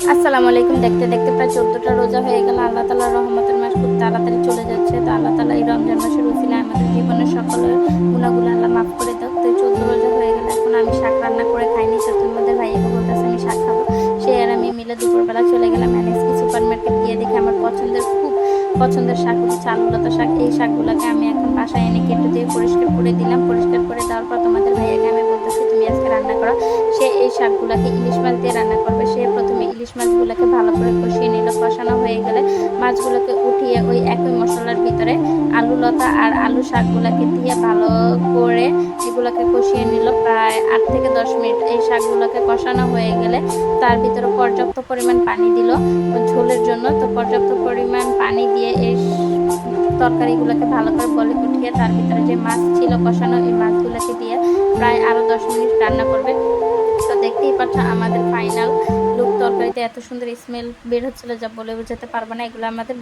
আসসালামু আলাইকুম। দেখতে দেখতে প্রায় 14টা রোজা হয়ে গেল। আল্লাহ তাআলার রহমতের মাস খুব তাড়াতাড়ি চলে যাচ্ছে। তো আল্লাহ তাআলা এই রমজান মাসের উসিলায় আমাদের জীবনের সকলের গুনাহগুলো আল্লাহ মাফ করে দাও। তো এই 14 রোজা হয়ে গেল। এখন আমি শাক রান্না করে খাইনি। তো তোমাদের ভাইয়াকে বলতেছে আমি শাক খাবো। সে আর আমি মিলে দুপুরবেলা চলে গেলাম এনএসপি সুপার মার্কেট। গিয়ে দেখি আমার খুব পছন্দের শাক হচ্ছে চালুলতা শাক। এই শাকগুলোকে আমি এখন বাসায় এনে কেটে দিয়ে পরিষ্কার করে দিলাম। পরিষ্কার করে দেওয়ার পর তোমাদের ভাইয়াকে আমি বলতেছি তুমি আজকে রান্না করো। সে এই শাকগুলোকে ইলিশ মাছ দিয়ে রান্না করবে। সে প্রথমে ইলিশ মাছগুলোকে ভালো করে কষিয়ে নিল। কষানো হয়ে গেলে মাছগুলোকে উঠিয়ে ওই একই মশলার ভিতরে আলু লতা আর আলু শাকগুলোকে দিয়ে ভালো করে এগুলোকে কষিয়ে নিল প্রায় 8 থেকে 10 মিনিট। এই শাকগুলোকে কষানো হয়ে গেলে তার ভিতরে পর্যাপ্ত পরিমাণ পানি দিল ঝোলের জন্য। তো পর্যাপ্ত পরিমাণ পানি দিয়ে এই তরকারিগুলোকে ভালো করে বলে উঠিয়ে তার ভিতরে যে মাছ ছিল কষানো এই মাছগুলোকে দিয়ে প্রায় আরও 10 মিনিট রান্না করবে। তো দেখতেই পাচ্ছ আমাদের ফাইনাল লুক। তরকারিতে এত সুন্দর স্মেল বের হচ্ছিল যা বলে বোঝাতে পারবো না। এগুলো আমাদের